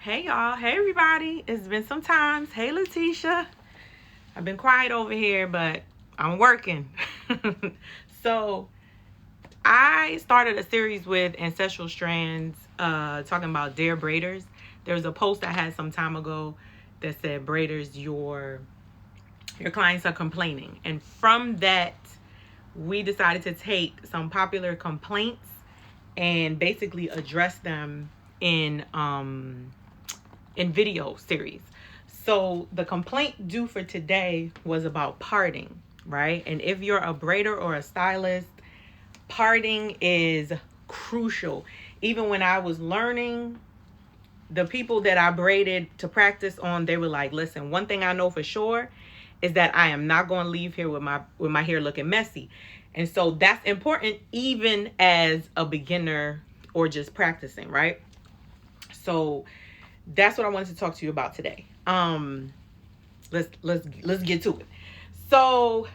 Hey y'all, hey everybody. It's been some times. Hey Letitia. I've been quiet over here, but I'm working. So I started a series with Ancestral Strands talking about Dear Braiders. There was a post I had some time ago that said, Braiders, your clients are complaining. And from that, we decided to take some popular complaints and basically address them in video series. So the complaint due for today was about parting, right? And if you're a braider or a stylist, parting is crucial. Even when I was learning, the people that I braided to practice on, they were like, listen, one thing I know for sure is that I am not going to leave here with my hair looking messy. And so that's important even as a beginner or just practicing, right? So that's what I wanted to talk to you about today. Let's get to it. So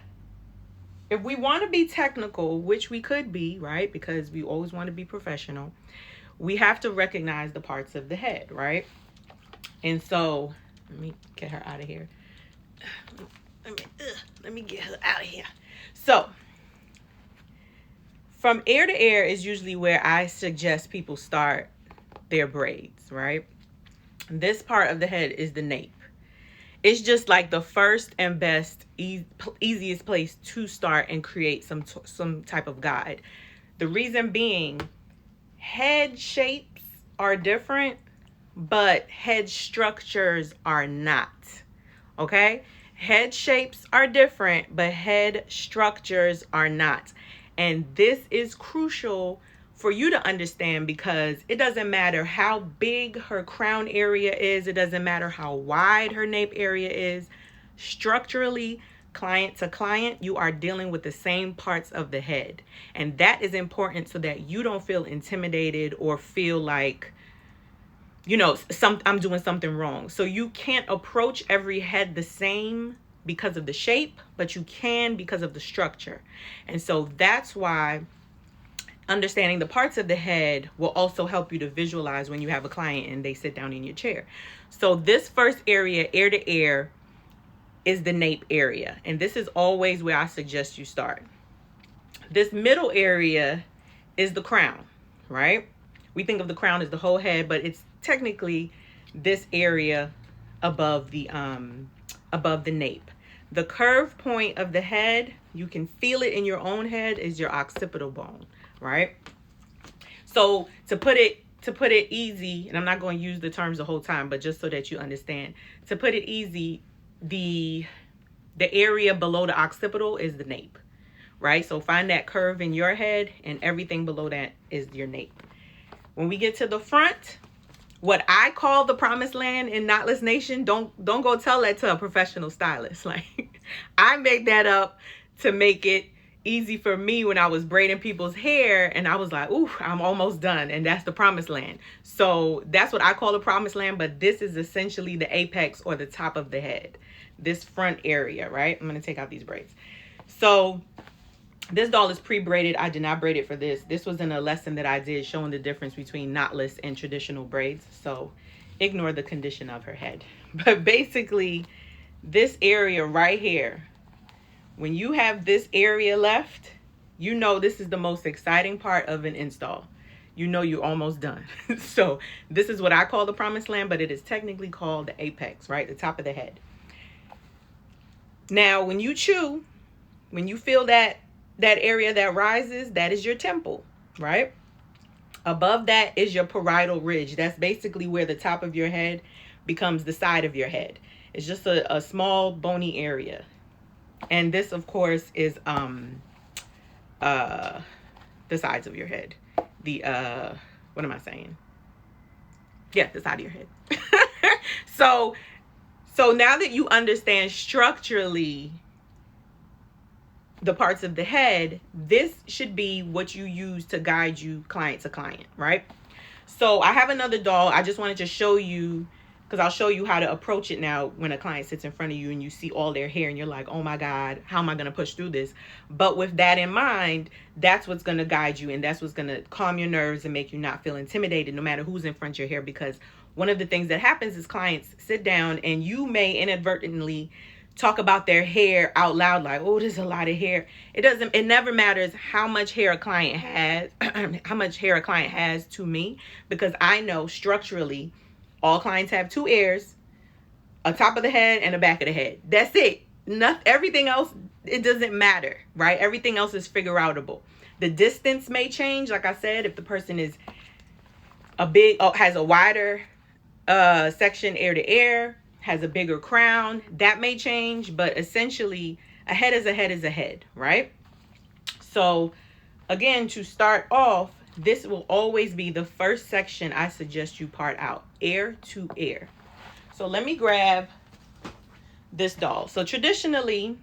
if we want to be technical, which we could be, right? Because we always want to be professional, we have to recognize the parts of the head, right? And so let me get her out of here. Let me get her out of here. So from ear to ear is usually where I suggest people start their braids, right? This part of the head is the nape. It's just like the first and best, easiest place to start and create some type of guide. The reason being, head shapes are different, but head structures are not. Okay? Head shapes are different, but head structures are not. And this is crucial for you to understand, because it doesn't matter how big her crown area is. It doesn't matter how wide her nape area is. Structurally, client to client, you are dealing with the same parts of the head. And that is important so that you don't feel intimidated or feel like, I'm doing something wrong. So you can't approach every head the same because of the shape, but you can because of the structure. And so that's why understanding the parts of the head will also help you to visualize when you have a client and they sit down in your chair. So this first area, ear to ear, is the nape area. And this is always where I suggest you start. This middle area is the crown, right? We think of the crown as the whole head, but it's technically this area above the nape. The curve point of the head, you can feel it in your own head, is your occipital bone, right? So to put it easy, and I'm not going to use the terms the whole time, but just so that you understand, to put it easy, the area below the occipital is the nape, right? So find that curve in your head, and everything below that is your nape. When we get to the front, what I call the promised land in Knotless Nation, don't go tell that to a professional stylist. Like, I made that up to make it easy for me when I was braiding people's hair, and I was like, ooh, I'm almost done. And that's the promised land. So that's what I call the promised land, but this is essentially the apex or the top of the head, this front area, right? I'm going to take out these braids. So this doll is pre-braided. I did not braid it for this. This was in a lesson that I did showing the difference between knotless and traditional braids. So ignore the condition of her head. But basically, this area right here, when you have this area left, you know this is the most exciting part of an install. You know you're almost done. So this is what I call the promised land, but it is technically called the apex, right? The top of the head. Now, when you chew, when you feel that area that rises, that is your temple, right? Above that is your parietal ridge. That's basically where the top of your head becomes the side of your head. It's just a small bony area. And this, of course, is the sides of your head. The what am I saying? Yeah, the side of your head. So now that you understand structurally the parts of the head, this should be what you use to guide you client to client, right? So I have another doll. I just wanted to show you, because I'll show you how to approach it now when a client sits in front of you and you see all their hair and you're like, oh my God, how am I going to push through this? But with that in mind, that's what's going to guide you, and that's what's going to calm your nerves and make you not feel intimidated no matter who's in front of your hair, because one of the things that happens is clients sit down and you may inadvertently talk about their hair out loud, like, oh, there's a lot of hair. It never matters how much hair a client has, how much hair a client has to me, because I know structurally all clients have two ears, a top of the head and a back of the head. That's it. Everything else, it doesn't matter, right? Everything else is figure outable. The distance may change. Like I said, if the person is has a wider section ear to ear, has a bigger crown, that may change, but essentially a head is a head is a head, right? So again, to start off, this will always be the first section I suggest you part out, ear to ear. So let me grab this doll. So traditionally,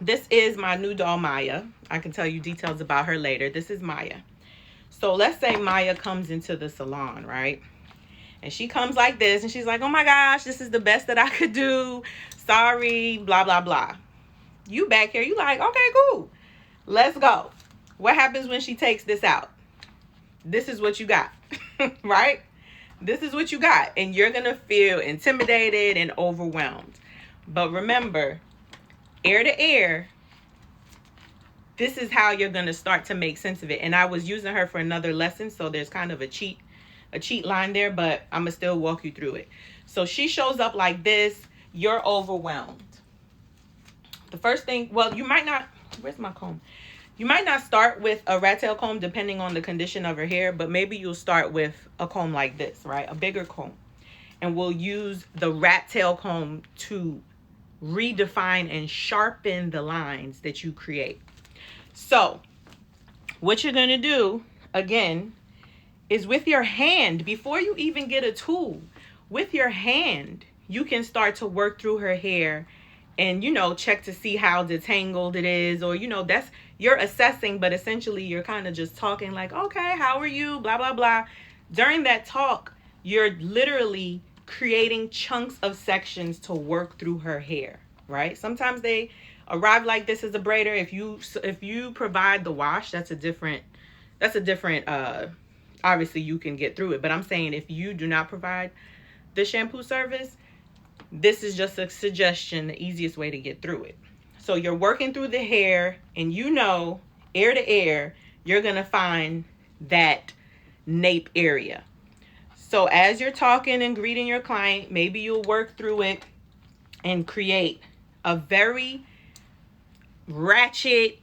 this is my new doll, Maya. I can tell you details about her later. This is Maya. So let's say Maya comes into the salon, right? And she comes like this, and she's like, oh my gosh, this is the best that I could do. Sorry, blah, blah, blah. You back here, you like, okay, cool. Let's go. What happens when she takes this out? This is what you got, right? This is what you got. And you're going to feel intimidated and overwhelmed. But remember, ear to ear, this is how you're going to start to make sense of it. And I was using her for another lesson, so there's kind of a cheat line there, but I'm gonna still walk you through it. So she shows up like this, you're overwhelmed. The first thing, well, you might not, where's my comb? You might not start with a rat tail comb depending on the condition of her hair, but maybe you'll start with a comb like this, right? A bigger comb. And we'll use the rat tail comb to redefine and sharpen the lines that you create. So what you're gonna do, again, is with your hand, before you even get a tool, with your hand, you can start to work through her hair and, you know, check to see how detangled it is, or, you know, that's, you're assessing, but essentially you're kind of just talking like, okay, how are you, blah, blah, blah. During that talk, you're literally creating chunks of sections to work through her hair, right? Sometimes they arrive like this as a braider. If you provide the wash, that's a different, obviously you can get through it, but I'm saying if you do not provide the shampoo service, this is just a suggestion, the easiest way to get through it. So you're working through the hair, and you know, ear to ear, you're gonna find that nape area. So as you're talking and greeting your client, maybe you'll work through it and create a very ratchet,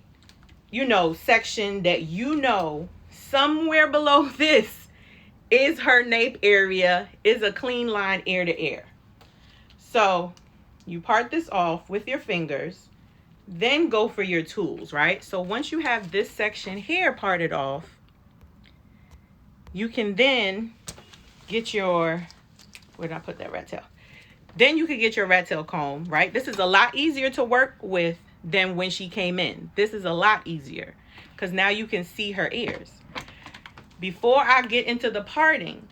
you know, section that, you know, somewhere below this is her nape area, is a clean line ear to ear. So you part this off with your fingers, then go for your tools, right? So once you have this section here parted off, you can then get your, where did I put that rat tail? Then you can get your rat tail comb, right? This is a lot easier to work with than when she came in. This is a lot easier because now you can see her ears. Before I get into the parting,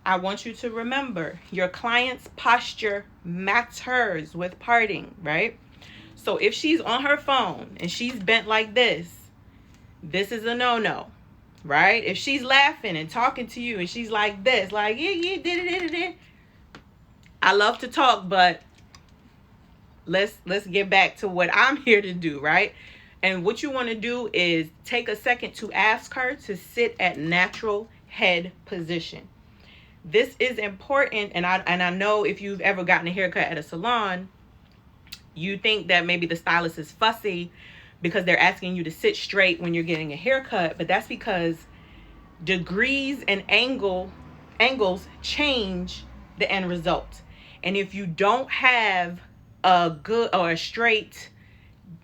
I want you to remember your client's posture matters with parting, right? So if she's on her phone and she's bent like this is a no-no, right? If she's laughing and talking to you and she's like this, like, yeah, did. I love to talk, but let's get back to what I'm here to do, right? And what you want to do is take a second to ask her to sit at natural head position. This is important, and I know if you've ever gotten a haircut at a salon, you think that maybe the stylist is fussy because they're asking you to sit straight when you're getting a haircut, but that's because degrees and angles change the end result. And if you don't have a good or a straight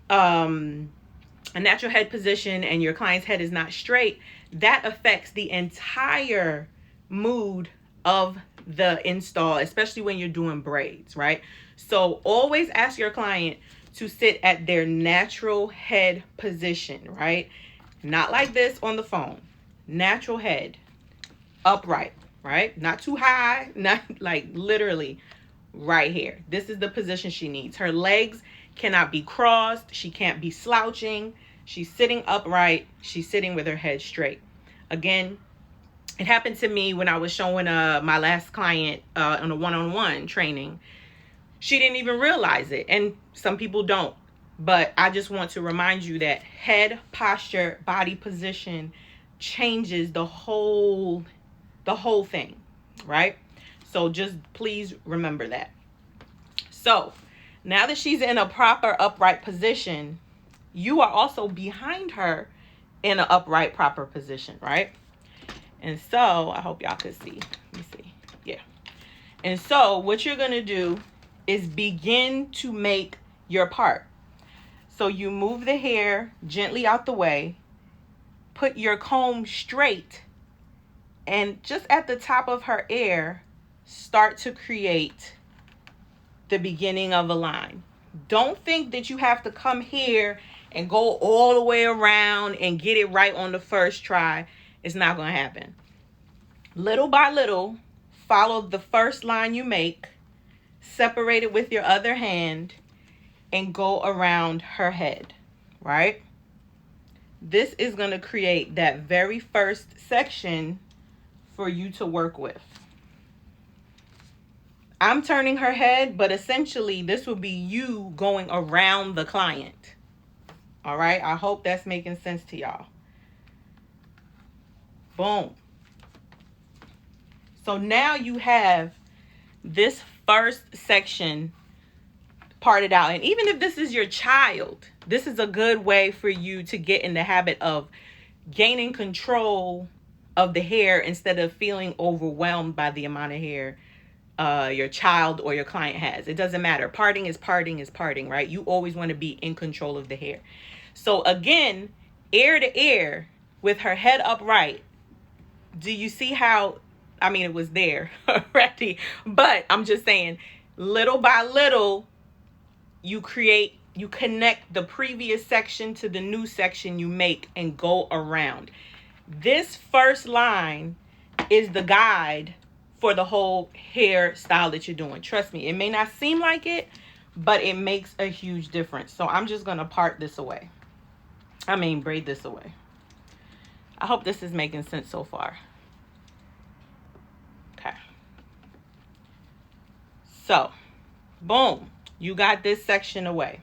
a natural head position and your client's head is not straight, that affects the entire mood of the install, especially when you're doing braids, right? So always ask your client to sit at their natural head position, right? Not like this on the phone. Natural head, upright, right? Not too high, not like literally right here. This is the position she needs. Her legs cannot be crossed. She can't be slouching. She's sitting upright. She's sitting with her head straight. Again, It happened to me when I was showing my last client on a one-on-one training. She didn't even realize it, and some people don't. But I just want to remind you that head posture, body position changes the whole thing, right? So just please remember that. So now that she's in a proper upright position, you are also behind her in an upright proper position, right? And so I hope y'all could see. Let me see. Yeah. And so what you're going to do is begin to make your part. So you move the hair gently out the way, put your comb straight, and just at the top of her ear, start to create the beginning of a line. Don't think that you have to come here and go all the way around and get it right on the first try. It's not going to happen. Little by little, follow the first line you make, separate it with your other hand, and go around her head, right? This is going to create that very first section for you to work with. I'm turning her head, but essentially this will be you going around the client. All right? I hope that's making sense to y'all. Boom. So now you have this first section parted out. And even if this is your child, this is a good way for you to get in the habit of gaining control of the hair instead of feeling overwhelmed by the amount of hair your child or your client has. It doesn't matter. Parting is parting is parting, right? You always want to be in control of the hair. So again, ear to ear with her head upright. Do you see how, I mean, it was there already, but I'm just saying, little by little, you connect the previous section to the new section you make and go around. This first line is the guide for the whole hairstyle that you're doing. Trust me, it may not seem like it, but it makes a huge difference. So I'm just going to braid this away. I hope this is making sense so far. Okay. So, boom. You got this section away.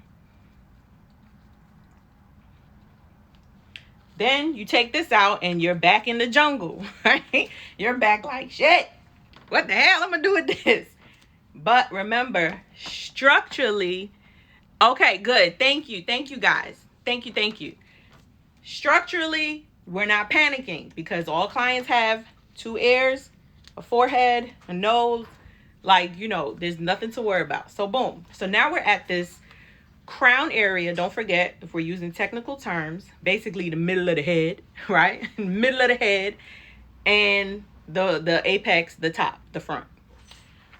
Then you take this out and you're back in the jungle, right? You're back like, shit, what the hell I'm going to do with this? But remember, structurally, okay, good. Thank you. Thank you, guys. Thank you. Structurally, we're not panicking because all clients have 2 ears, a forehead, a nose. Like, there's nothing to worry about. So boom. So now we're at this crown area. Don't forget, if we're using technical terms, basically the middle of the head, right? Middle of the head and the apex, the top, the front.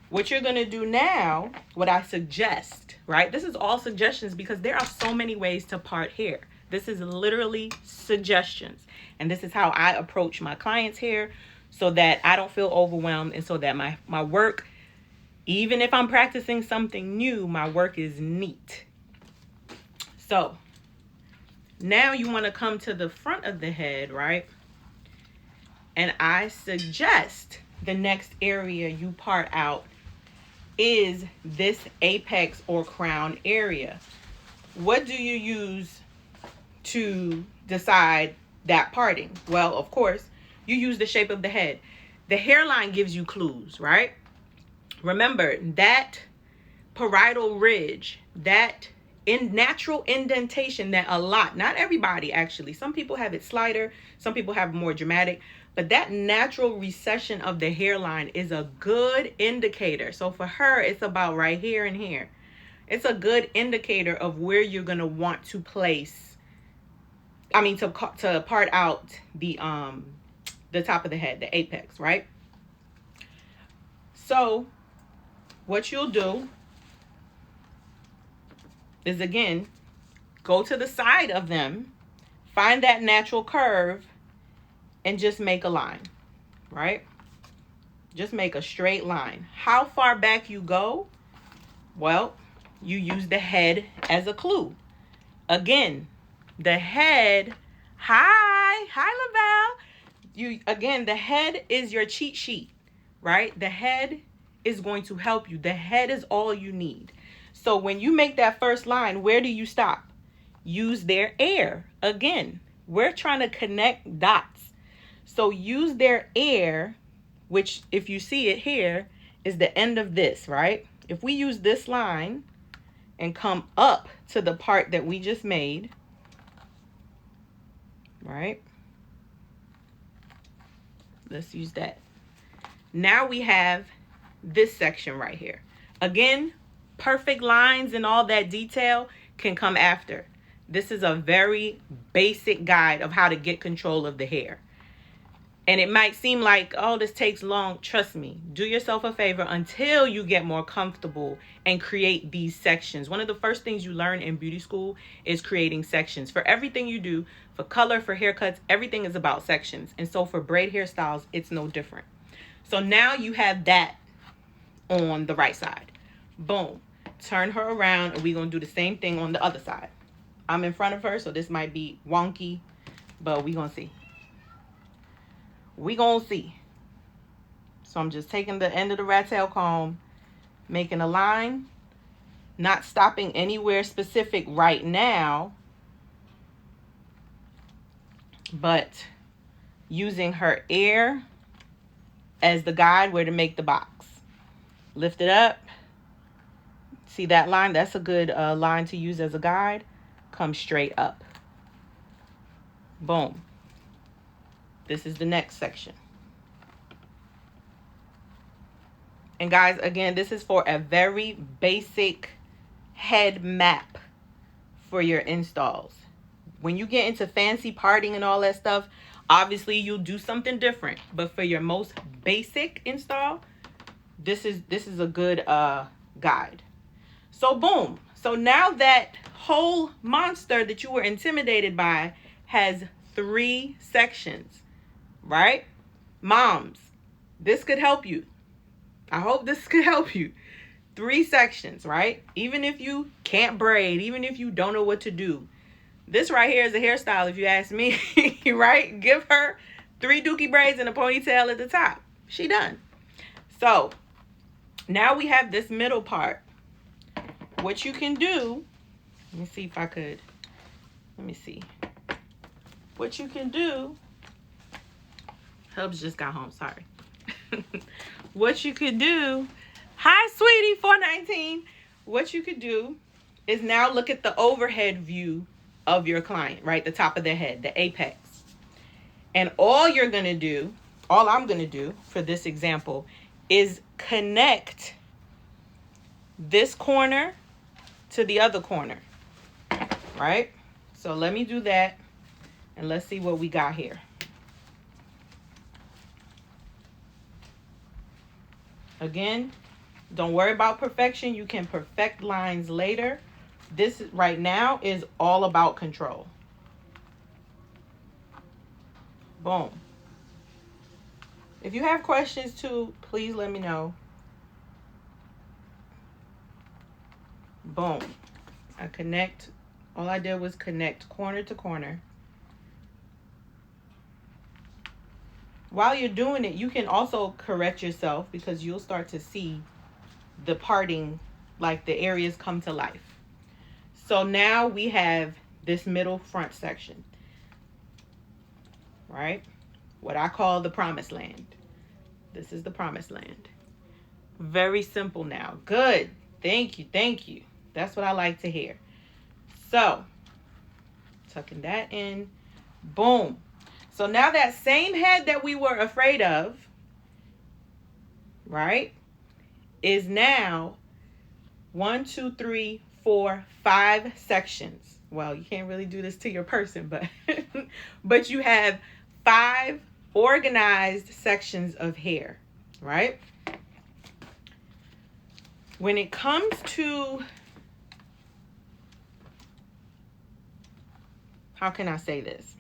What you're going to do now, what I suggest, right? This is all suggestions because there are so many ways to part hair. This is literally suggestions. And this is how I approach my clients' hair so that I don't feel overwhelmed and so that my work, even if I'm practicing something new, my work is neat. So now you want to come to the front of the head, right? And I suggest the next area you part out is this apex or crown area. What do you use to decide that parting? Well, of course, you use the shape of the head. The hairline gives you clues, right? Remember that parietal ridge, that natural indentation that not everybody actually, some people have it slighter, some people have more dramatic, but that natural recession of the hairline is a good indicator. So for her, it's about right here and here. It's a good indicator of where you're going to want to place, to part out the top of the head, the apex, right? So what you'll do is, again, go to the side of them, find that natural curve, and just make a line, right? Just make a straight line. How far back you go? Well, you use the head as a clue. Again, the head, hi Lavelle. again, the head is your cheat sheet, right? The head is going to help you. The head is all you need. So when you make that first line, where do you stop? Use their air. Again, we're trying to connect dots. So use their air, which if you see it here, is the end of this, right? If we use this line and come up to the part that we just made, right? Let's use that. Now we have this section right here. Again, perfect lines and all that detail can come after. This is a very basic guide of how to get control of the hair. And it might seem like, oh, this takes long. Trust me, do yourself a favor until you get more comfortable and create these sections. One of the first things you learn in beauty school is creating sections. For everything you do, for color, for haircuts, everything is about sections. And so for braid hairstyles, it's no different. So now you have that on the right side. Boom. Turn her around and we're going to do the same thing on the other side. I'm in front of her, so this might be wonky, but we're going to see. We gonna see. So I'm just taking the end of the rat tail comb, making a line, not stopping anywhere specific right now, but using her ear as the guide where to make the box. Lift it up. See that line? That's a good line to use as a guide. Come straight up. Boom. This is the next section. And guys, again, this is for a very basic head map for your installs. When you get into fancy parting and all that stuff, obviously you'll do something different. But for your most basic install, this is a good guide. So boom. So now that whole monster that you were intimidated by has 3 sections. Right? Moms, this could help you. I hope this could help you. 3 sections, right? Even if you can't braid, even if you don't know what to do. This right here is a hairstyle, if you ask me, right? Give her 3 dookie braids and a ponytail at the top. She done. So now we have this middle part. What you can do, let me see if I could, let me see. What you can do, Hubs just got home, sorry. What you could do, hi sweetie, 419. What you could do is now look at the overhead view of your client, right? The top of their head, the apex. And all you're gonna do, all I'm gonna do for this example is connect this corner to the other corner, right? So let me do that and let's see what we got here. Again, don't worry about perfection. You can perfect lines later. This right now is all about control. Boom. If you have questions too, please let me know. Boom. I connect. All I did was connect corner to corner. While you're doing it, you can also correct yourself because you'll start to see the parting, like the areas come to life. So now we have this middle front section, right? What I call the promised land. This is the promised land. Very simple now. Good. Thank you. Thank you. That's what I like to hear. So, tucking that in. Boom. So now that same head that we were afraid of, right, is now 1, 2, 3, 4, 5 sections. Well, you can't really do this to your person, but but you have 5 organized sections of hair, right? When it comes to, how can I say this?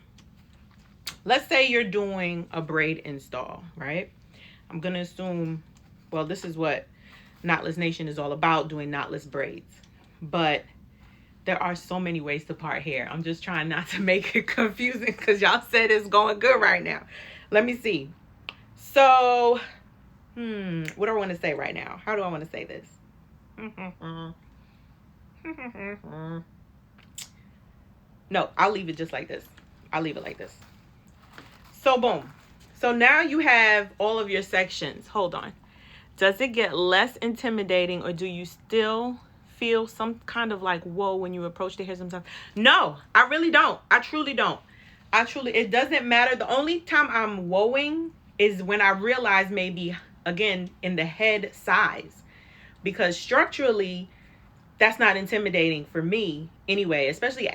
Let's say you're doing a braid install, right? I'm going to assume, well, this is what Knotless Nation is all about, doing knotless braids. But There are so many ways to part hair. I'm just trying not to make it confusing because y'all said it's going good right now. Let me see. So, what do I want to say right now? How do I want to say this? No, I'll leave it just like this. I'll leave it like this. So, boom. So now you have all of your sections. Hold on. Does it get less intimidating, or do you still feel some kind of like whoa when you approach the hair sometimes? No, I really don't. I truly don't. It doesn't matter. The only time I'm woeing is when I realize maybe, again, in the head size, because structurally that's not intimidating for me anyway, especially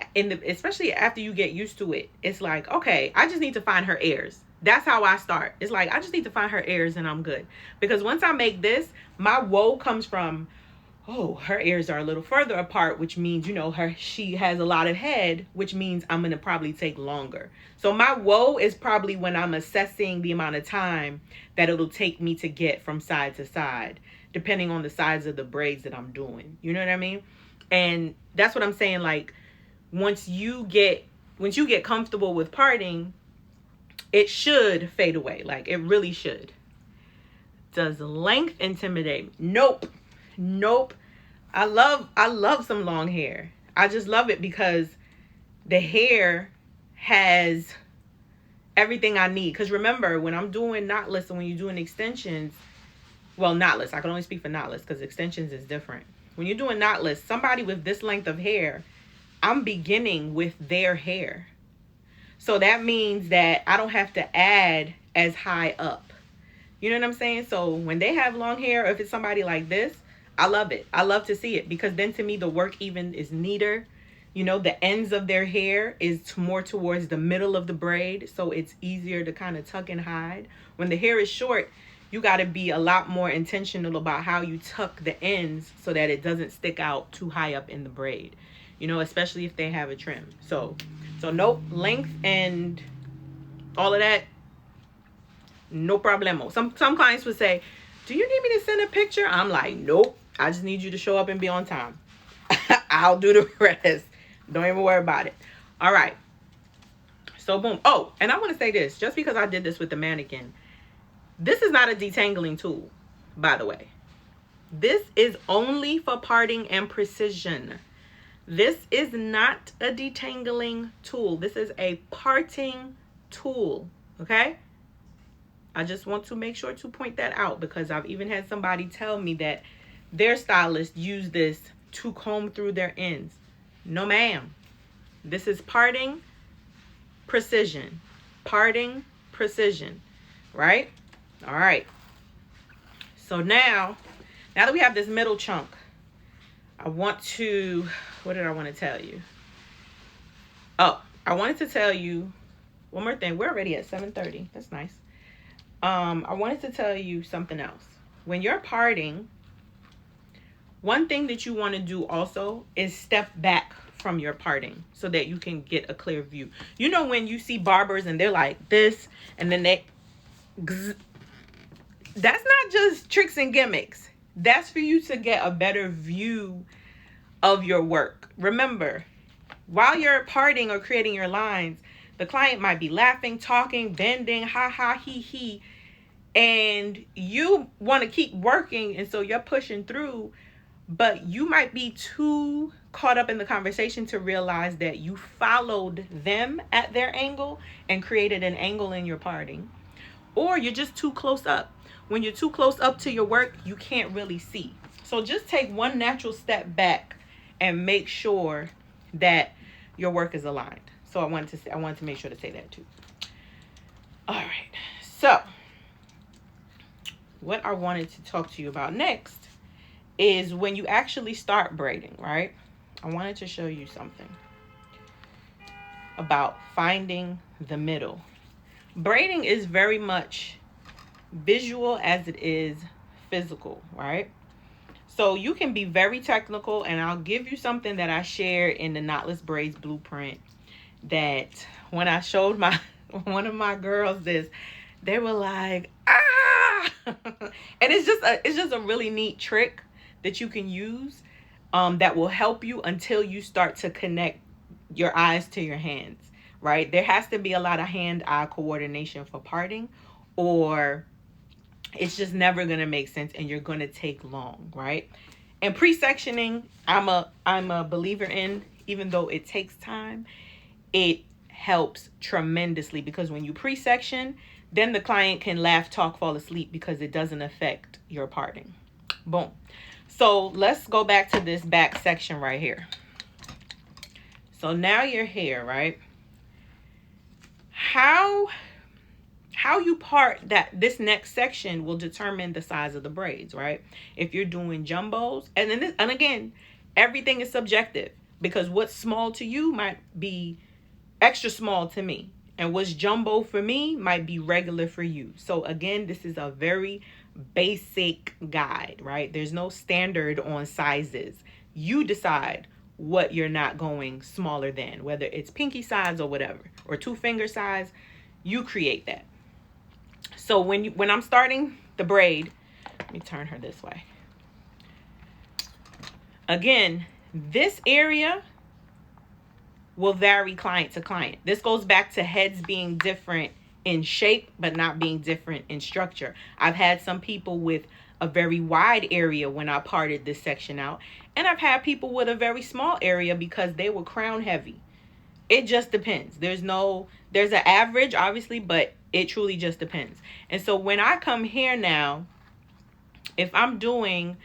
after you get used to it. It's like, okay, I just need to find her ears. That's how I start. It's like, I just need to find her ears and I'm good. Because once I make this, my woe comes from, oh, her ears are a little further apart, which means, she has a lot of head, which means I'm going to probably take longer. So my woe is probably when I'm assessing the amount of time that it'll take me to get from side to side, depending on the size of the braids that I'm doing. You know what I mean? And that's what I'm saying. Like, once you get comfortable with parting, it should fade away. Like, it really should. Does length intimidate me? Nope. I love some long hair. I just love it because the hair has everything I need. Because remember, when I'm doing knotless and when you're doing extensions, well, knotless, I can only speak for knotless because extensions is different. When you're doing knotless, somebody with this length of hair, I'm beginning with their hair. So that means that I don't have to add as high up. You know what I'm saying? So when they have long hair, or if it's somebody like this, I love it. I love to see it because then to me, the work even is neater. The ends of their hair is more towards the middle of the braid. So it's easier to kind of tuck and hide. When the hair is short, you got to be a lot more intentional about how you tuck the ends so that it doesn't stick out too high up in the braid, especially if they have a trim. So nope, length and all of that, no problemo. Some clients would say, do you need me to send a picture? I'm like, nope. I just need you to show up and be on time. I'll do the rest. Don't even worry about it. All right. So boom. Oh, and I want to say this. Just because I did this with the mannequin, this is not a detangling tool, by the way. This is only for parting and precision. This is not a detangling tool. This is a parting tool. Okay? I just want to make sure to point that out because I've even had somebody tell me that their stylist used this to comb through their ends. No, ma'am. This is parting precision. Parting precision. Right? All right. So now that we have this middle chunk, I want to, what did I want to tell you? Oh, I wanted to tell you one more thing. We're already at 7:30. That's nice. I wanted to tell you something else. When you're parting, one thing that you want to do also is step back from your parting so that you can get a clear view. When you see barbers and they're like this and then that's not just tricks and gimmicks. That's for you to get a better view of your work. Remember, while you're parting or creating your lines, the client might be laughing, talking, bending, ha ha, he, and you want to keep working, and so you're pushing through, but you might be too caught up in the conversation to realize that you followed them at their angle and created an angle in your parting, or you're just too close up. When you're too close up to your work, you can't really see. So just take one natural step back and make sure that your work is aligned. So I wanted to make sure to say that too. All right. So what I wanted to talk to you about next is when you actually start braiding, right? I wanted to show you something about finding the middle. Braiding is very much visual as it is physical, right? So you can be very technical, and I'll give you something that I shared in the Knotless Braids Blueprint that when I showed one of my girls this, they were like, ah! And it's just a really neat trick that you can use. that will help you until you start to connect your eyes to your hands, right? There has to be a lot of hand-eye coordination for parting, or it's just never going to make sense and you're going to take long, right? And pre-sectioning, I'm a believer in, even though it takes time, it helps tremendously, because when you pre-section, then the client can laugh, talk, fall asleep, because it doesn't affect your parting. Boom. So let's go back to this back section right here. So now your hair, right? How you part this next section will determine the size of the braids, right? If you're doing jumbos, and again, everything is subjective, because what's small to you might be extra small to me, and what's jumbo for me might be regular for you. So again, this is a very basic guide, right? There's no standard on sizes. You decide what you're not going smaller than, whether it's pinky size or whatever, or 2-finger size. You create that. So when I'm starting the braid, let me turn her this way. Again, this area will vary client to client. This goes back to heads being different in shape, but not being different in structure. I've had some people with a very wide area when I parted this section out, and I've had people with a very small area because they were crown heavy. It just depends. There's an average, obviously, but it truly just depends. And so when I come here now, if I'm doing,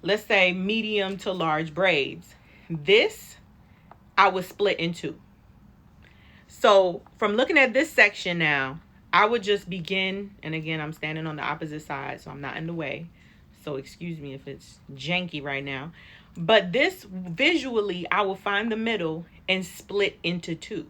let's say, medium to large braids, this I would split in two. So from looking at this section now, I would just begin, and again, I'm standing on the opposite side, so I'm not in the way. So excuse me if it's janky right now. But this, visually, I will find the middle and split into two.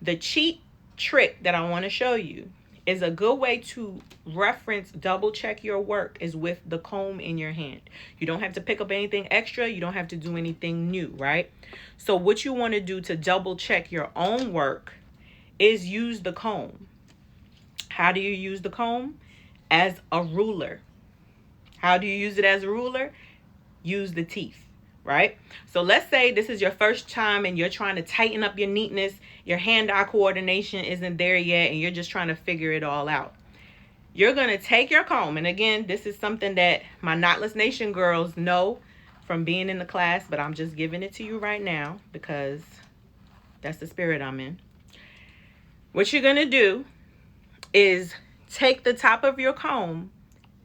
The cheat trick that I want to show you is a good way to reference, double check your work, is with the comb in your hand. You don't have to pick up anything extra. You don't have to do anything new, right? So what you want to do to double check your own work is use the comb. How do you use the comb? As a ruler. How do you use it as a ruler? Use the teeth, right? So let's say this is your first time and you're trying to tighten up your neatness. Your hand-eye coordination isn't there yet, and you're just trying to figure it all out. You're going to take your comb, and again, this is something that my Knotless Nation girls know from being in the class, but I'm just giving it to you right now because that's the spirit I'm in. What you're going to do is take the top of your comb,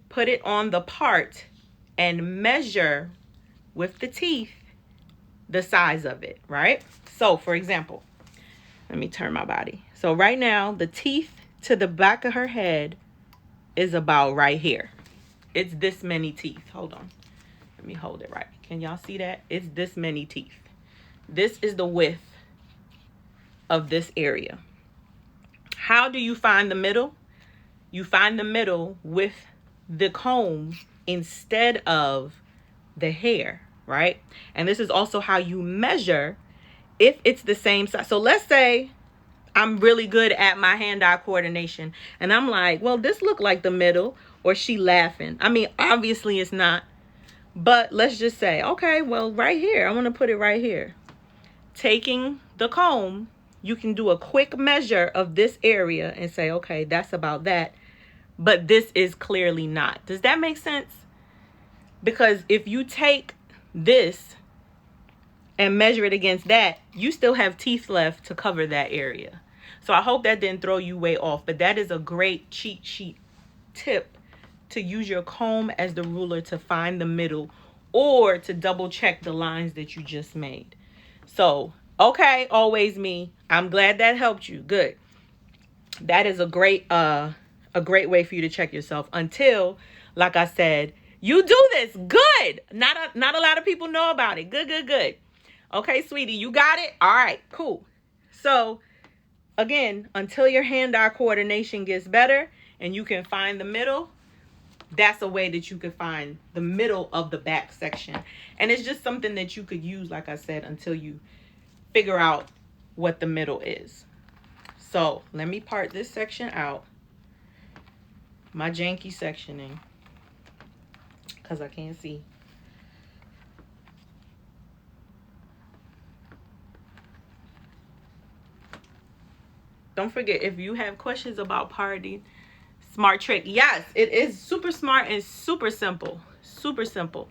put it on the part, and measure with the teeth the size of it, right? So for example, let me turn my body. So right now, the teeth to the back of her head is about right here. It's this many teeth. Hold on. Let me hold it right. Can y'all see that? It's this many teeth. This is the width of this area. How do you find the middle? You find the middle with the comb instead of the hair, right? And this is also how you measure if it's the same size. So let's say I'm really good at my hand-eye coordination, and I'm like, well, this look like the middle, or she laughing. I mean, obviously it's not, but let's just say, okay, well, right here, I want to put it right here. Taking the comb, you can do a quick measure of this area and say, okay, that's about that, but this is clearly not. Does that make sense? Because if you take this and measure it against that, you still have teeth left to cover that area. So I hope that didn't throw you way off, but that is a great cheat sheet tip, to use your comb as the ruler to find the middle, or to double check the lines that you just made. So, okay, always me. I'm glad that helped you. Good. That is a great way for you to check yourself, until, like I said, you do this. Good. Not a lot of people know about it. Good. Okay, sweetie, you got it? All right, cool. So again, until your hand-eye coordination gets better and you can find the middle, that's a way that you could find the middle of the back section. And it's just something that you could use, like I said, until you figure out what the middle is. So let me part this section out, my janky sectioning, because I can't see. don't forget, if you have questions about parting, smart trick. Yes, it is super smart and super simple. Super simple.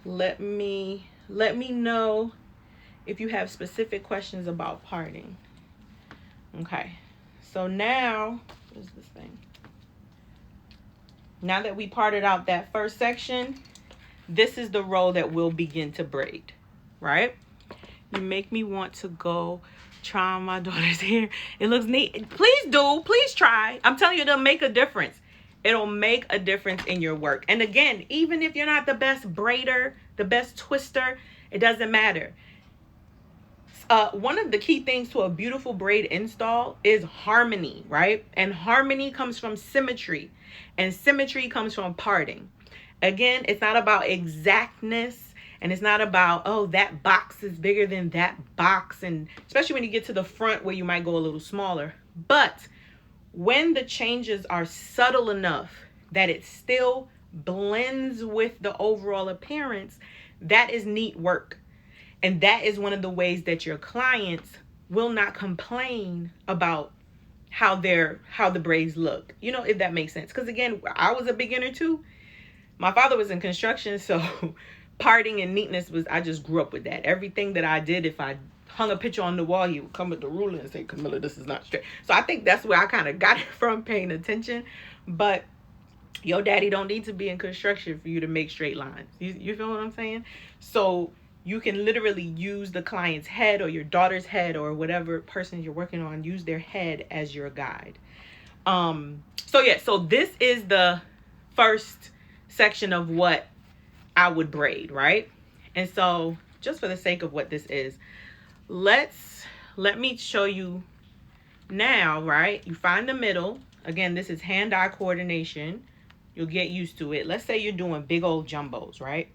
Let me know if you have specific questions about parting. Okay. So now, where's this thing? Now that we parted out that first section, this is the row that we'll begin to braid, right? You make me want to go try on my daughter's hair. It looks neat. Please do. Please try. I'm telling you, it'll make a difference. It'll make a difference in your work. And again, even if you're not the best braider, the best twister, it doesn't matter. One of the key things to a beautiful braid install is harmony, right? And harmony comes from symmetry, and symmetry comes from parting. Again, it's not about exactness, and it's not about, oh, that box is bigger than that box, and especially when you get to the front where you might go a little smaller. But when the changes are subtle enough that it still blends with the overall appearance, that is neat work. And that is one of the ways that your clients will not complain about how the braids look. You know, if that makes sense. Because again, I was a beginner too. My father was in construction, so parting and neatness I just grew up with that. Everything that I did, if I hung a picture on the wall, he would come with the ruler and say, Camilla, this is not straight. So I think that's where I kind of got it from, paying attention. But your daddy don't need to be in construction for you to make straight lines. You feel what I'm saying? So you can literally use the client's head or your daughter's head or whatever person you're working on, use their head as your guide. So this is the first section of what I would braid, right? And so just for the sake of what this is, let me show you now, right? You find the middle. Again, this is hand-eye coordination. You'll get used to it. Let's say you're doing big old jumbos, right?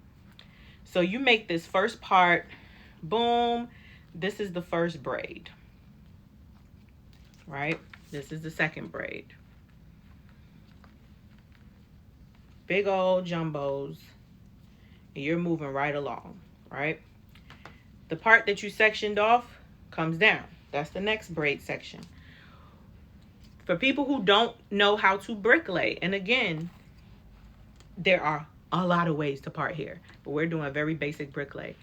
So you make this first part, boom, this is the first braid, right? This is the second braid. Big old jumbos, and you're moving right along, right? The part that you sectioned off comes down. That's the next braid section. For people who don't know how to bricklay, and again, there are a lot of ways to part here, but we're doing a very basic bricklay.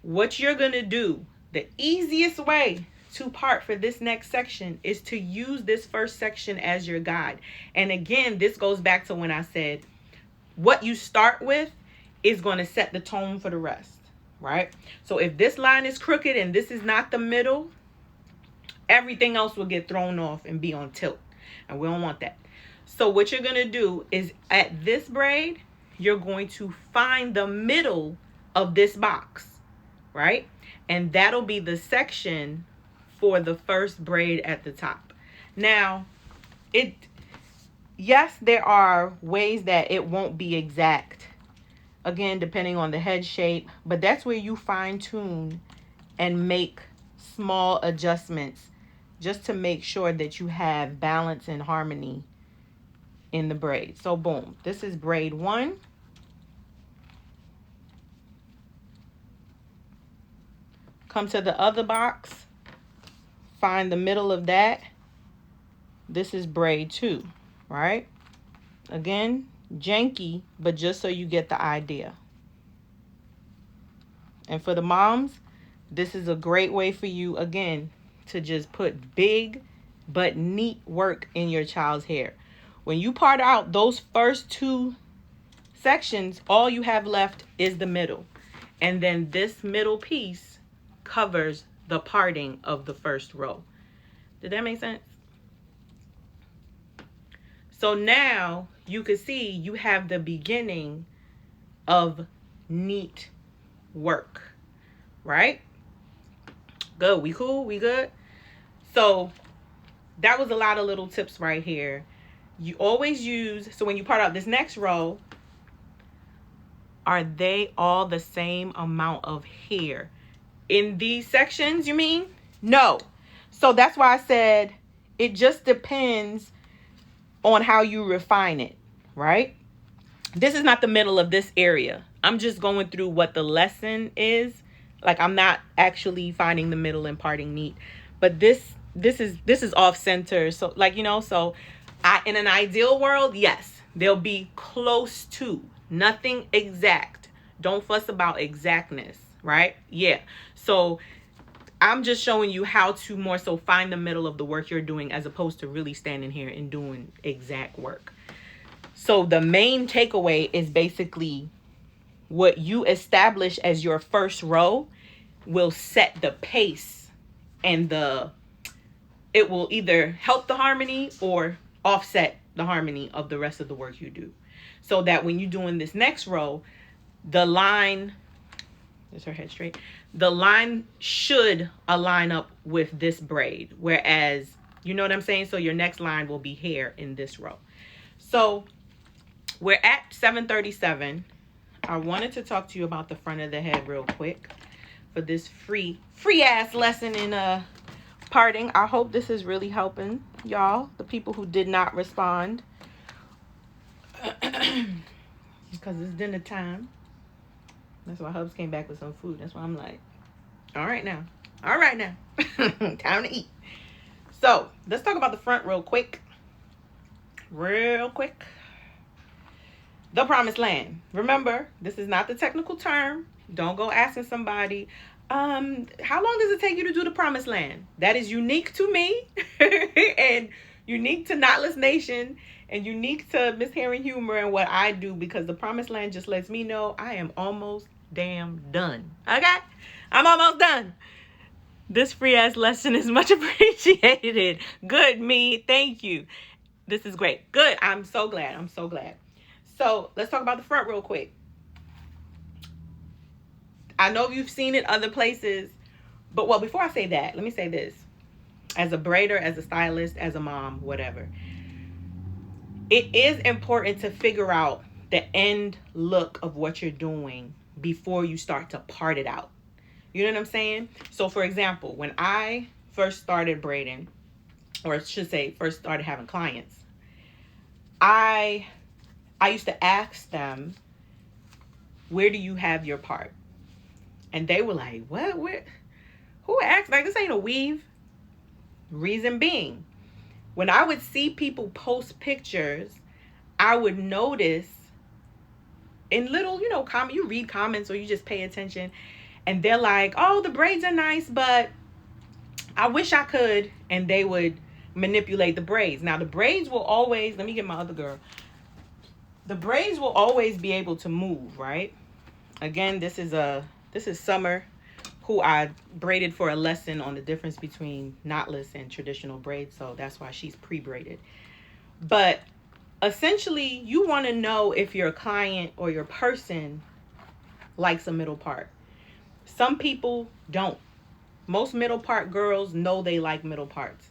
What you're gonna do, the easiest way to part for this next section is to use this first section as your guide. And again, this goes back to when I said what you start with is going to set the tone for the rest, right? So if this line is crooked and this is not the middle, everything else will get thrown off and be on tilt, and we don't want that. So what you're gonna do is at this braid, you're going to find the middle of this box, right? And that'll be the section for the first braid at the top. Now, yes, there are ways that it won't be exact, again, depending on the head shape, but that's where you fine tune and make small adjustments just to make sure that you have balance and harmony in the braid. So boom, this is braid 1. Come to the other box, find the middle of that. This is braid 2, right? Again, janky, but just so you get the idea. And for the moms, this is a great way for you, again, to just put big but neat work in your child's hair. When you part out those first 2 sections, all you have left is the middle. And then this middle piece covers the parting of the first row. Did that make sense? So now you can see you have the beginning of neat work, right? Good. We cool? We good? So that was a lot of little tips right here. You always use, so when you part out this next row, are they all the same amount of hair? In these sections, you mean? No. So that's why I said it just depends on how you refine it, right? This is not the middle of this area. I'm just going through what the lesson is. Like, I'm not actually finding the middle and parting neat. But this this is off center. So like, you know, so in an ideal world, yes, they'll be close to, nothing exact. Don't fuss about exactness, right? Yeah. So I'm just showing you how to more so find the middle of the work you're doing, as opposed to really standing here and doing exact work. So the main takeaway is basically what you establish as your first row will set the pace, and it will either help the harmony or offset the harmony of the rest of the work you do. So that when you're doing this next row, the line, is her head straight? The line should align up with this braid. Whereas, you know what I'm saying? So your next line will be hair in this row. So we're at 737. I wanted to talk to you about the front of the head real quick for this free ass lesson in parting. I hope this is really helping y'all, the people who did not respond. Because it's dinner time. That's why Hubs came back with some food. That's why I'm like, all right now. Time to eat. So let's talk about the front real quick. The promised land. Remember, this is not the technical term. Don't go asking somebody, how long does it take you to do the promised land? That is unique to me and unique to Knotless Nation and unique to Miss Hearing Humor and what I do, because the promised land just lets me know I am almost damn done. Okay? I'm almost done. This free ass lesson is much appreciated. Good, me. Thank you. This is great. Good. I'm so glad. So let's talk about the front real quick. I know you've seen it other places, but well, before I say that, let me say this. As a braider, as a stylist, as a mom, whatever, it is important to figure out the end look of what you're doing before you start to part it out. You know what I'm saying? So for example, when I first started braiding, or I should say first started having clients, I used to ask them, where do you have your part? And they were like, what? Where? Who asked? Like, this ain't a weave. Reason being, when I would see people post pictures, I would notice in little, you know, comment, you read comments or you just pay attention, and they're like, oh, the braids are nice, but I wish I could. And they would manipulate the braids. Now the braids will always, let me get my other girl. The braids will always be able to move, right? Again, this is Summer, who I braided for a lesson on the difference between knotless and traditional braids. So that's why she's pre-braided. But essentially, you want to know if your client or your person likes a middle part. Some people don't. Most middle part girls know they like middle parts.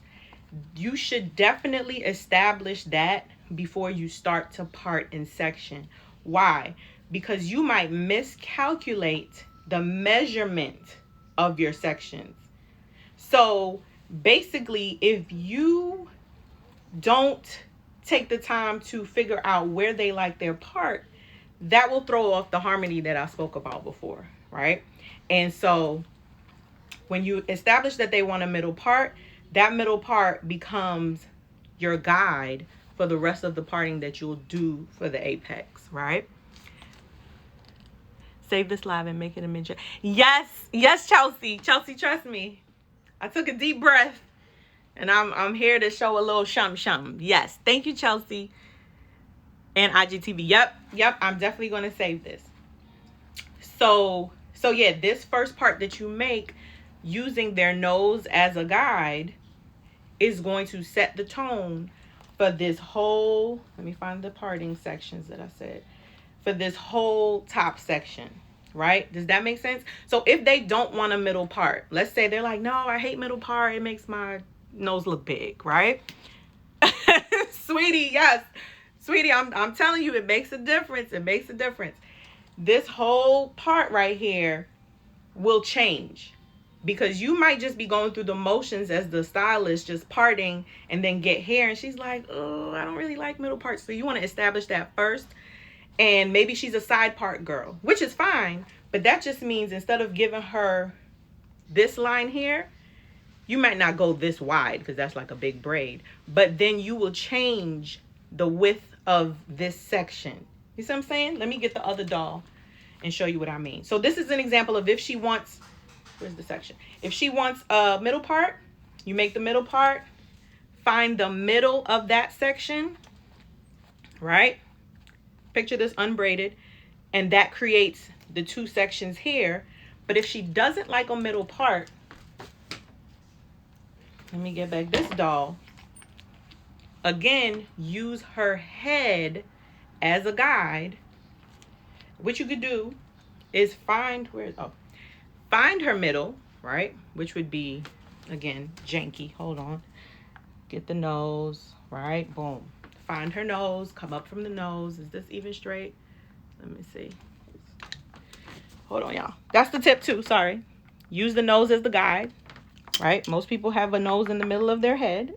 You should definitely establish that before you start to part in section. Why? Because you might miscalculate the measurement of your sections. So basically, if you don't take the time to figure out where they like their part, that will throw off the harmony that I spoke about before, right? And so when you establish that they want a middle part, that middle part becomes your guide for the rest of the parting that you'll do for the apex, right? Save this live and make it a miniature. Yes, Chelsea, trust me. I took a deep breath and I'm here to show a little shum. Yes, thank you, Chelsea. And IGTV. Yep, I'm definitely going to save this. So yeah, this first part that you make using their nose as a guide is going to set the tone for this whole, let me find the parting sections that I said, for this whole top section, right? Does that make sense? So if they don't want a middle part, let's say they're like, no, I hate middle part, it makes my nose look big, right? Sweetie, yes. Sweetie, I'm telling you, it makes a difference. This whole part right here will change, because you might just be going through the motions as the stylist, just parting, and then get hair and she's like, oh, I don't really like middle parts. So you want to establish that first. And maybe she's a side part girl, which is fine, but that just means instead of giving her this line here, You might not go this wide because that's like a big braid, but then you will change the width of this section. You see what I'm saying? Let me get the other doll and show you what I mean. So this is an example of if she wants, where's the section? If she wants a middle part, you make the middle part, find the middle of that section, right? Picture this unbraided, and that creates the two sections here. But if she doesn't like a middle part, let me get back this doll. Again, use her head as a guide. What you could do is find find her middle, right? Which would be, again, janky. Hold on. Get the nose, right? Boom. Find her nose. Come up from the nose. Is this even straight? Let me see. Hold on, y'all. That's the tip too. Sorry. Use the nose as the guide, right? Most people have a nose in the middle of their head.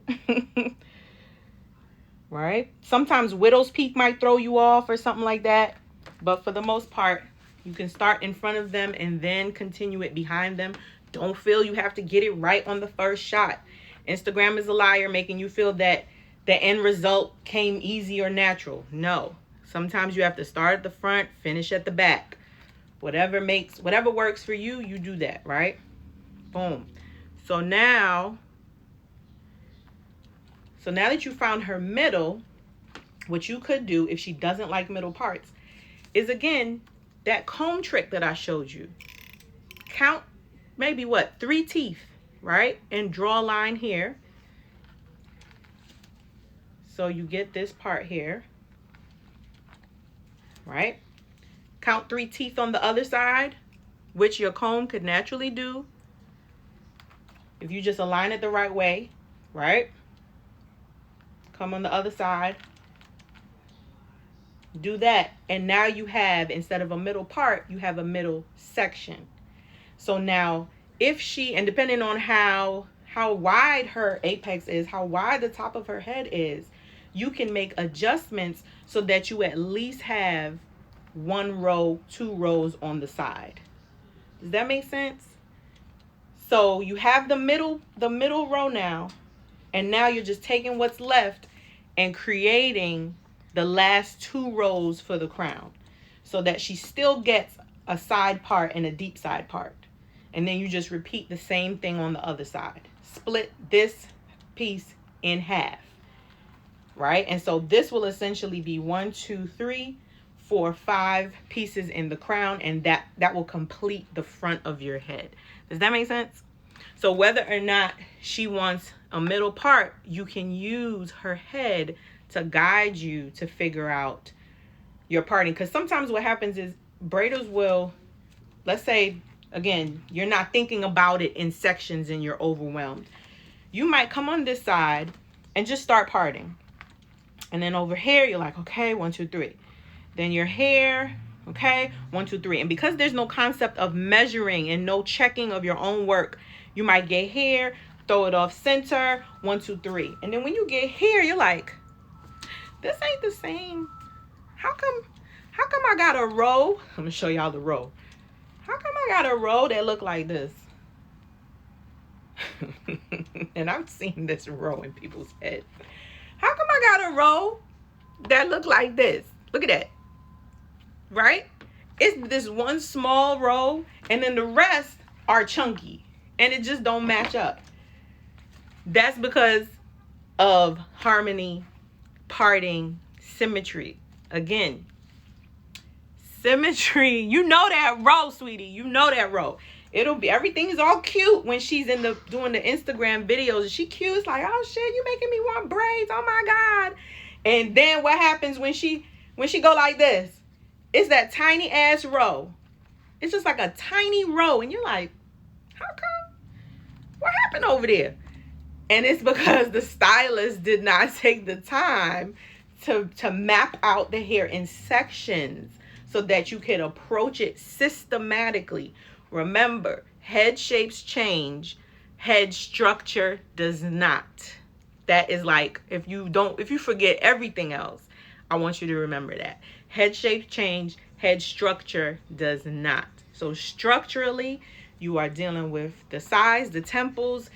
Right? Sometimes widow's peak might throw you off or something like that. But for the most part, you can start in front of them and then continue it behind them. Don't feel you have to get it right on the first shot. Instagram is a liar, making you feel that the end result came easy or natural. No. Sometimes you have to start at the front, finish at the back. Whatever works for you, you do that, right? Boom. So now that you found her middle, what you could do if she doesn't like middle parts is, again, that comb trick that I showed you. Count maybe 3 teeth, right? And draw a line here. So you get this part here, right? Count 3 teeth on the other side, which your comb could naturally do if you just align it the right way, right? Come on the other side. Do that. And now you have, instead of a middle part, you have a middle section. So now if she, and depending on how wide her apex is, how wide the top of her head is, you can make adjustments so that you at least have 1 row, 2 rows on the side. Does that make sense? So you have the middle row now, and now you're just taking what's left and creating the last 2 rows for the crown so that she still gets a side part and a deep side part. And then you just repeat the same thing on the other side. Split this piece in half, right? And so this will essentially be 1, 2, 3, 4, 5 pieces in the crown, and that will complete the front of your head. Does that make sense? So whether or not she wants a middle part, you can use her head to guide you to figure out your parting. Because sometimes what happens is braiders will, let's say, again, you're not thinking about it in sections and you're overwhelmed. You might come on this side and just start parting. And then over here, you're like, okay, 1, 2, 3. Then your hair, okay, 1, 2, 3. And because there's no concept of measuring and no checking of your own work, you might get here, throw it off center, 1, 2, 3. And then when you get here, you're like, this ain't the same. How come I got a row? I'm gonna show y'all the row. How come I got a row that look like this? And I've seen this row in people's head. How come I got a row that look like this? Look at that. Right? It's this one small row, and then the rest are chunky, and it just don't match up. That's because of harmony, parting, symmetry. Again, symmetry. You know that row, sweetie. You know that row. It'll be, everything is all cute when she's doing the Instagram videos. She cute. It's like, oh shit, you making me want braids. Oh my God. And then what happens when she go like this? It's that tiny ass row. It's just like a tiny row. And you're like, how come? What happened over there? And it's because the stylist did not take the time to map out the hair in sections so that you can approach it systematically. Remember, head shapes change, head structure does not. That is like, if you forget everything else, I want you to remember that. Head shapes change, head structure does not. So structurally, you are dealing with the size, the temples,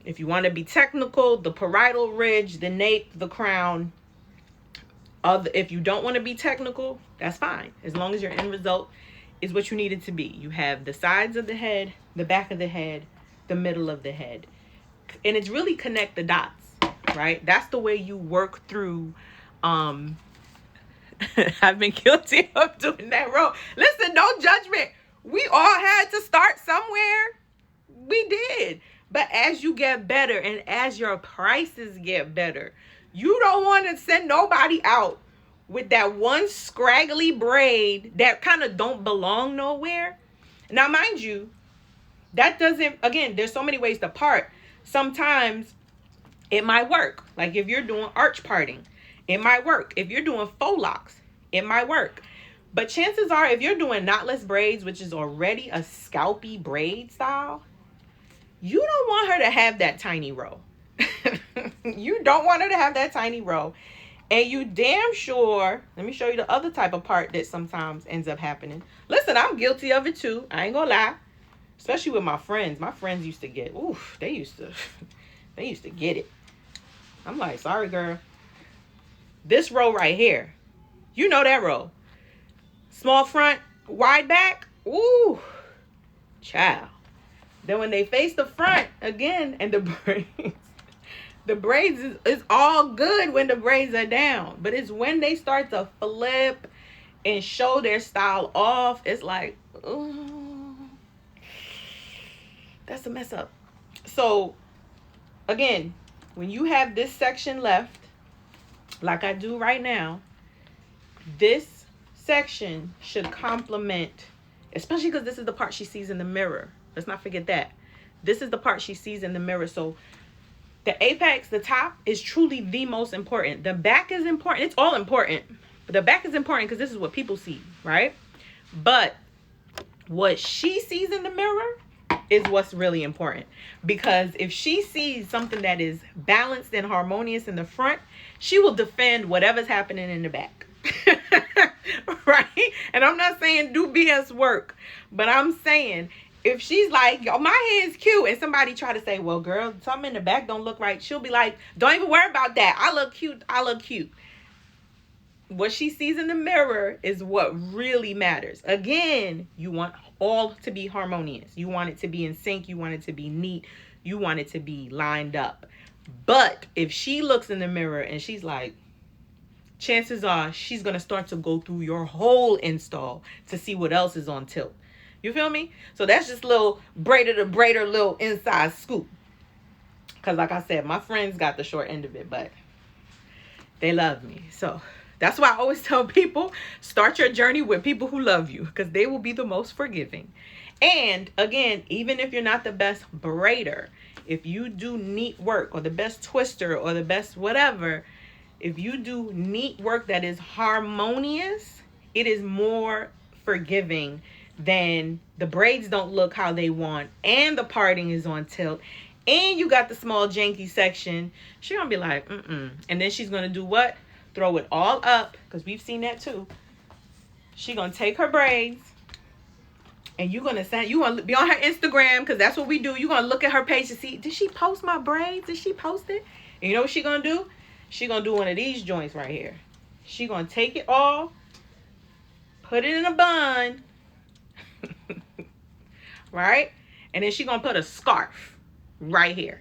If you want to be technical, the parietal ridge, the nape, the crown. If you don't want to be technical, that's fine. As long as your end result is what you need it to be. You have the sides of the head, the back of the head, the middle of the head. And it's really connect the dots, right? That's the way you work through. I've been guilty of doing that wrong. Listen, no judgment. We all had to start somewhere. We did. But as you get better and as your prices get better, you don't want to send nobody out with that one scraggly braid that kind of don't belong nowhere. Now, mind you, that doesn't, again, there's so many ways to part. Sometimes it might work. Like if you're doing arch parting, it might work. If you're doing faux locks, it might work. But chances are, if you're doing knotless braids, which is already a scalpy braid style, you don't want her to have that tiny row. You don't want her to have that tiny row. And you damn sure, let me show you the other type of part that sometimes ends up happening. Listen, I'm guilty of it too. I ain't gonna lie. Especially with my friends. My friends used to get, they used to get it. I'm like, sorry, girl. This row right here. You know that row. Small front, wide back. Ooh, child. Then when they face the front again and the braids is all good when the braids are down. But it's when they start to flip and show their style off. It's like, ooh, that's a mess up. So again, when you have this section left, like I do right now, this section should complement, especially because this is the part she sees in the mirror. Let's not forget that. This is the part she sees in the mirror. So the apex, the top, is truly the most important. The back is important. It's all important. But the back is important because this is what people see, right? But what she sees in the mirror is what's really important. Because if she sees something that is balanced and harmonious in the front, she will defend whatever's happening in the back. Right? And I'm not saying do BS work, but I'm saying if she's like, yo, my hair is cute, and somebody try to say, well, girl, something in the back don't look right, she'll be like, don't even worry about that. I look cute. I look cute. What she sees in the mirror is what really matters. Again, you want all to be harmonious. You want it to be in sync. You want it to be neat. You want it to be lined up. But if she looks in the mirror and she's like, chances are she's going to start to go through your whole install to see what else is on tilt. You feel me? So that's just little braider to braider little inside scoop. Because like I said, my friends got the short end of it, but they love me. So that's why I always tell people, start your journey with people who love you, because they will be the most forgiving. And again, even if you're not the best braider, if you do neat work or the best twister or the best whatever, if you do neat work that is harmonious, it is more forgiving than the braids don't look how they want and the parting is on tilt and you got the small janky section. She's gonna be like, and then she's gonna do what? Throw it all up, because we've seen that too. She gonna take her braids and you gonna be on her Instagram, because that's what we do. You're gonna look at her page to see, did she post my braids? Did she post it? And you know what she gonna do? She gonna do one of these joints right here. She gonna take it all, put it in a bun, right? And then she gonna put a scarf right here.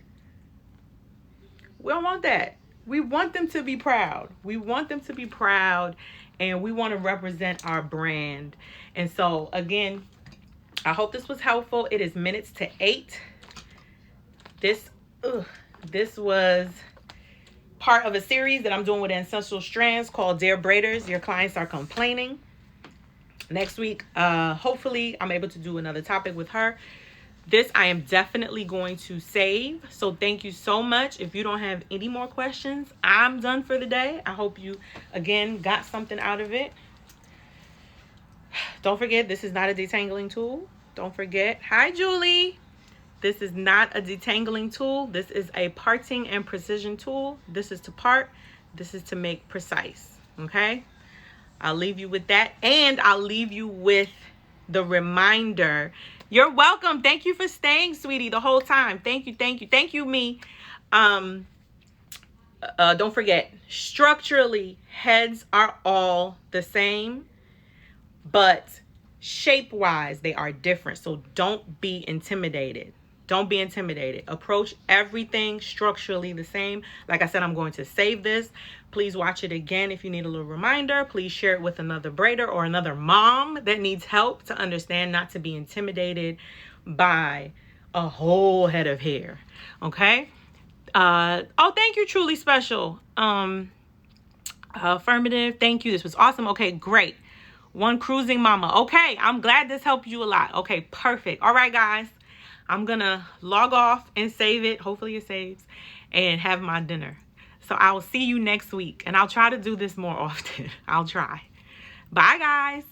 We don't want that. We want them to be proud. We want them to be proud, and we want to represent our brand. And so again, I hope this was helpful. It is minutes to 8. This was part of a series that I'm doing with Ancestral Strands called Dear Braiders, Your Clients Are Complaining. Next week, hopefully I'm able to do another topic with her. This I am definitely going to save. So thank you so much. If you don't have any more questions, I'm done for the day. I hope you, again, got something out of it. Don't forget, this is not a detangling tool. Don't forget. Hi, Julie. This is not a detangling tool. This is a parting and precision tool. This is to part. This is to make precise. Okay? I'll leave you with that. And I'll leave you with the reminder You're welcome. Thank you for staying, sweetie, the whole time. Thank you, thank you, thank you, me. Don't forget, structurally, heads are all the same, but shape-wise, they are different. So don't be intimidated. Don't be intimidated. Approach everything structurally the same. Like I said, I'm going to save this. Please watch it again if you need a little reminder. Please share it with another braider or another mom that needs help to understand not to be intimidated by a whole head of hair. Okay? Oh, thank you, Truly Special. Affirmative. Thank you. This was awesome. Okay, great. One cruising mama. Okay, I'm glad this helped you a lot. Okay, perfect. All right, guys. I'm going to log off and save it. Hopefully it saves. And have my dinner. So I will see you next week. And I'll try to do this more often. I'll try. Bye, guys.